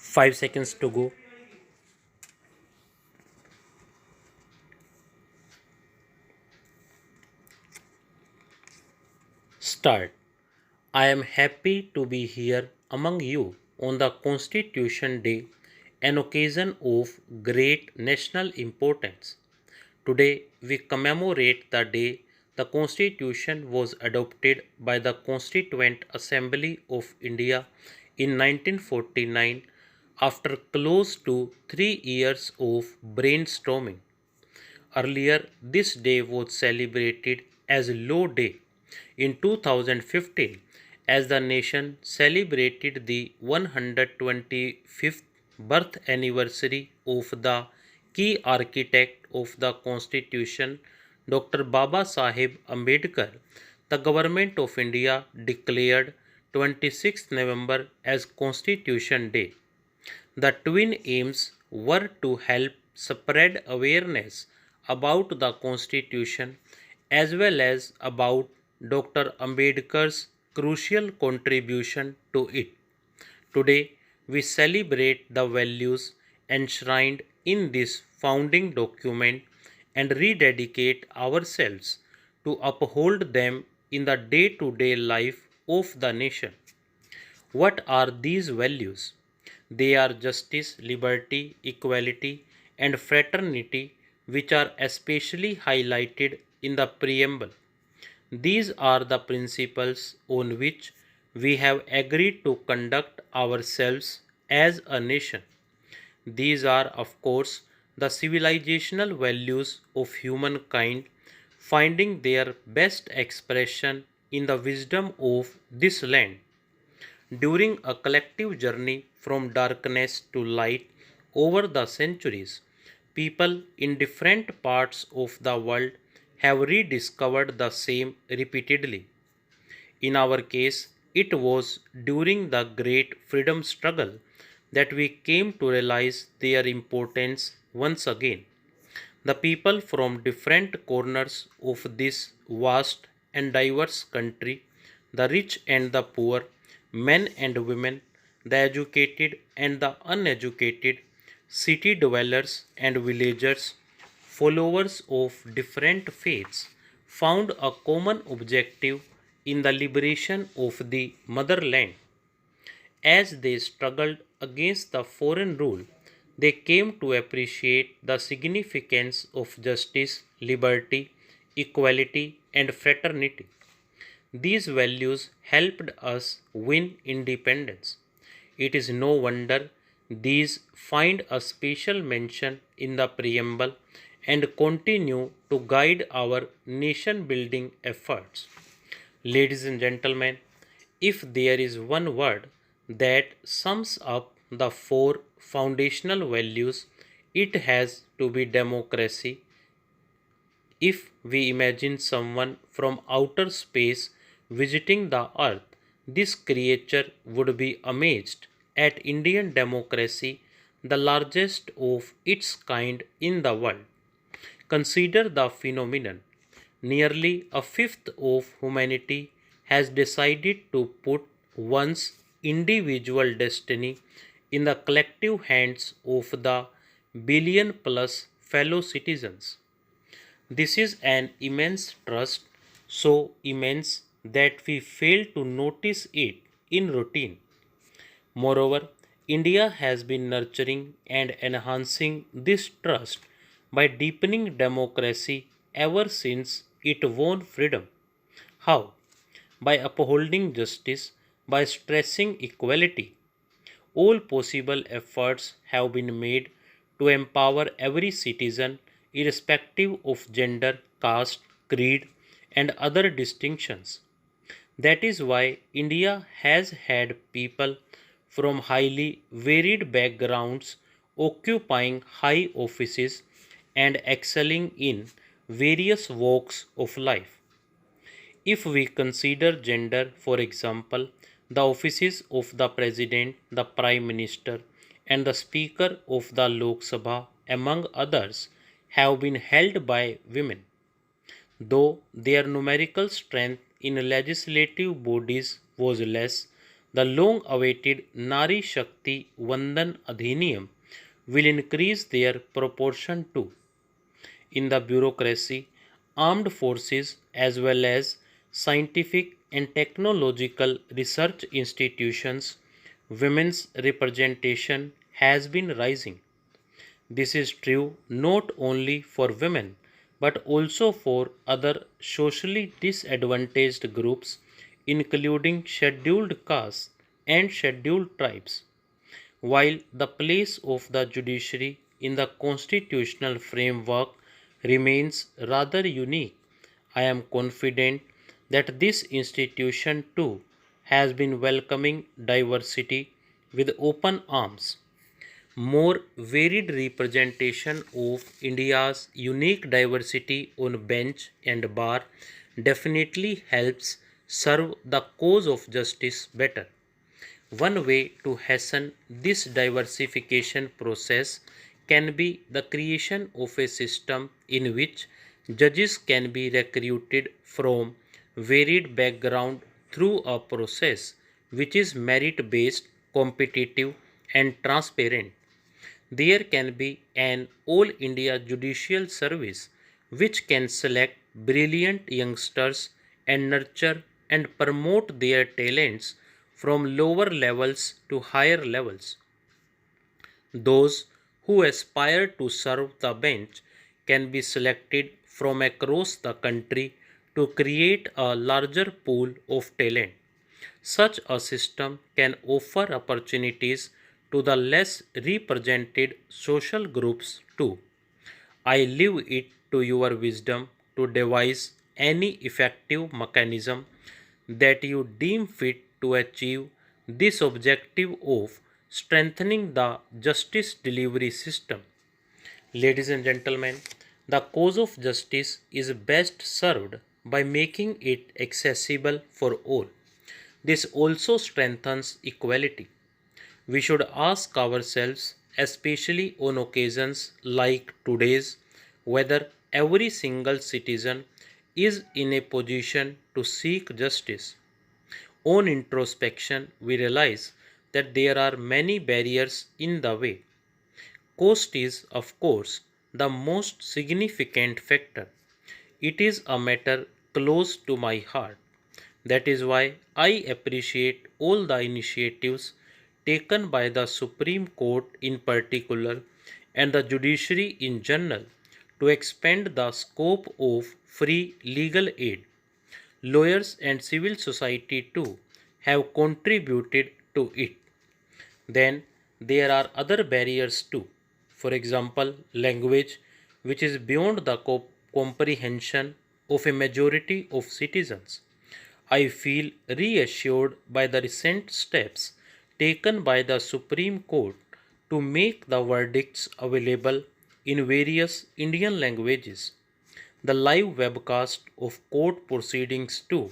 5 seconds to go. Start. I am happy to be here among you on the Constitution Day, an occasion of great national importance. Today, we commemorate the day the Constitution was adopted by the Constituent Assembly of India in 1949 after close to 3 years of brainstorming. Earlier, this day was celebrated as Law Day in 2015 as the nation celebrated the 125th birth anniversary of the key architect of the Constitution, Dr. Baba Sahib Ambedkar. The Government of India declared 26th November as Constitution Day. The twin aims were to help spread awareness about the Constitution as well as about Dr. Ambedkar's crucial contribution to it. Today, we celebrate the values enshrined in this founding document and rededicate ourselves to uphold them in the day to day life of the nation. What are these values? They are justice, liberty, equality, and fraternity, which are especially highlighted in the preamble. These are the principles on which we have agreed to conduct ourselves as a nation. These are, of course, the civilizational values of humankind finding their best expression in the wisdom of this land. During a collective journey from darkness to light over the centuries, people in different parts of the world have rediscovered the same repeatedly. In our case, it was during the great freedom struggle that we came to realize their importance once again. The people from different corners of this vast and diverse country, the rich and the poor, men and women, the educated and the uneducated, city dwellers and villagers, followers of different faiths, found a common objective in the liberation of the motherland. As they struggled against the foreign rule, they came to appreciate the significance of justice, liberty, equality, and fraternity. These values helped us win independence. It is no wonder these find a special mention in the preamble and continue to guide our nation building efforts. Ladies and gentlemen, if there is one word that sums up the four foundational values, it has to be democracy. If we imagine someone from outer space visiting the earth, this creature would be amazed at Indian democracy, the largest of its kind in the world. Consider the phenomenon. Nearly a fifth of humanity has decided to put one's individual destiny in the collective hands of the billion plus fellow citizens. This is an immense trust, so immense that we fail to notice it in routine. Moreover, India has been nurturing and enhancing this trust by deepening democracy ever since it won freedom. How? By upholding justice, by stressing equality. All possible efforts have been made to empower every citizen, irrespective of gender, caste, creed, and other distinctions. That is why India has had people from highly varied backgrounds occupying high offices and excelling in various walks of life. If we consider gender, for example, the offices of the President, the Prime Minister, and the Speaker of the Lok Sabha, among others, have been held by women. Though their numerical strength in legislative bodies was less, The long-awaited Nari Shakti Vandan Adhiniyam will increase their proportion too. In the bureaucracy, armed forces, as well as scientific and technological research institutions, women's representation has been rising. This is true not only for women but also for other socially disadvantaged groups, including scheduled castes and scheduled tribes. While the place of the judiciary in the constitutional framework remains rather unique, I am confident that this institution too has been welcoming diversity with open arms. More varied representation of India's unique diversity on bench and bar definitely helps serve the cause of justice better. One way to hasten this diversification process can be the creation of a system in which judges can be recruited from varied background through a process which is merit based, competitive and transparent. There can be an All India Judicial Service which can select brilliant youngsters and nurture and promote their talents from lower levels to higher levels. Those who aspire to serve the bench can be selected from across the country to create a larger pool of talent. Such a system can offer opportunities to the less represented social groups too. I leave it to your wisdom to devise any effective mechanism that you deem fit to achieve this objective of strengthening the justice delivery system. Ladies and gentlemen, the cause of justice is best served by making it accessible for all. This also strengthens equality. We should ask ourselves, especially on occasions like today's, whether every single citizen is in a position to seek justice. On introspection, we realize that there are many barriers in the way. Cost is, of course, the most significant factor. It is a matter close to my heart. That is why I appreciate all the initiatives taken by the Supreme Court in particular and the judiciary in general to expand the scope of free legal aid. Lawyers and civil society too have contributed to it. Then there are other barriers too. For example, language, which is beyond the comprehension of a majority of citizens. I feel reassured by the recent steps taken by the Supreme Court to make the verdicts available in various Indian languages. The live webcast of court proceedings too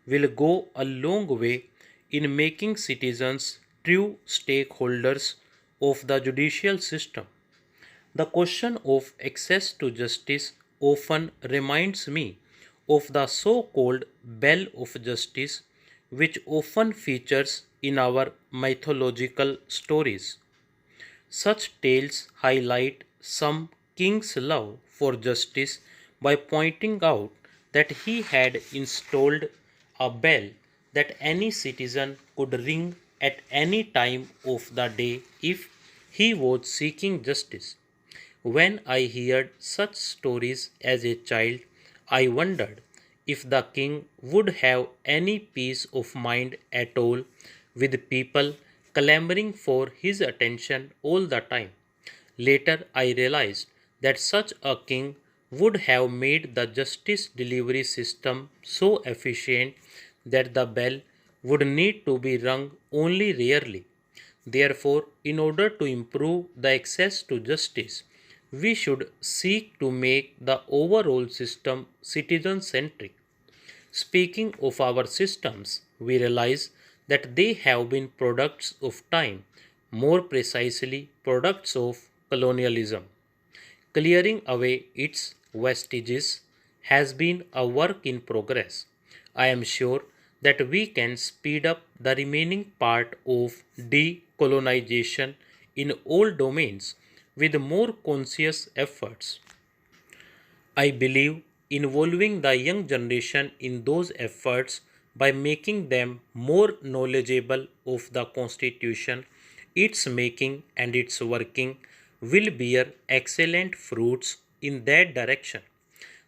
will go a long way in making citizens true stakeholders of the judicial system. The question of access to justice often reminds me of the so called bell of justice, which often features in our mythological stories. Such tales highlight some king's love for justice by pointing out that he had installed a bell that any citizen could ring at any time of the day if he was seeking justice. When I heard such stories as a child, I wondered if the king would have any peace of mind at all with people clamoring for his attention all the time. Later, I realized that such a king would have made the justice delivery system so efficient that the bell would need to be rung only rarely. Therefore, in order to improve the access to justice, we should seek to make the overall system citizen centric. Speaking of our systems, we realize that they have been products of time, more precisely, products of colonialism. Clearing away its vestiges has been a work in progress. I am sure that we can speed up the remaining part of decolonization in all domains with more conscious efforts. I believe involving the young generation in those efforts by making them more knowledgeable of the Constitution, its making and its working will bear excellent fruits in that direction.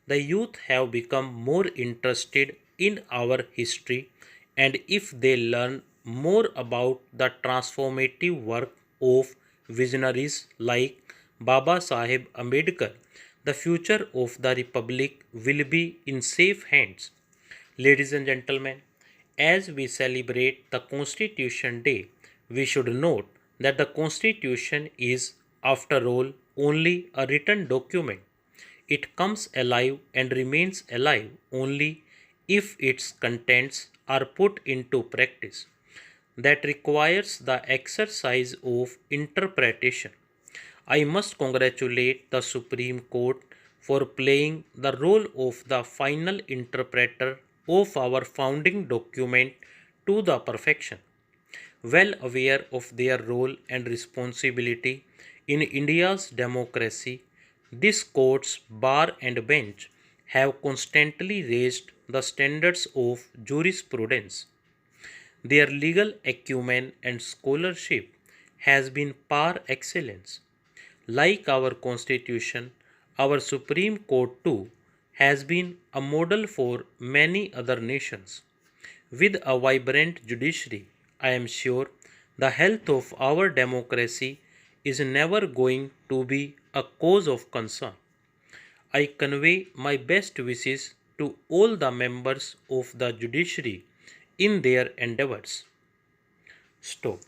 The youth have become more interested in our history, and if they learn more about the transformative work of visionaries like Baba Sahib Ambedkar, the future of the Republic will be in safe hands. Ladies and gentlemen, as we celebrate the Constitution Day, we should note that the Constitution is, after all, only a written document. It comes alive and remains alive only if its contents are put into practice. That requires the exercise of interpretation. I must congratulate the Supreme Court for playing the role of the final interpreter of our founding document to the perfection. Well aware of their role and responsibility in India's democracy, this court's bar and bench have constantly raised the standards of jurisprudence. Their legal acumen and scholarship has been par excellence. Like our Constitution, our Supreme Court too has been a model for many other nations. With a vibrant judiciary, I am sure the health of our democracy is never going to be a cause of concern. I convey my best wishes to all the members of the judiciary in their endeavors. Stop.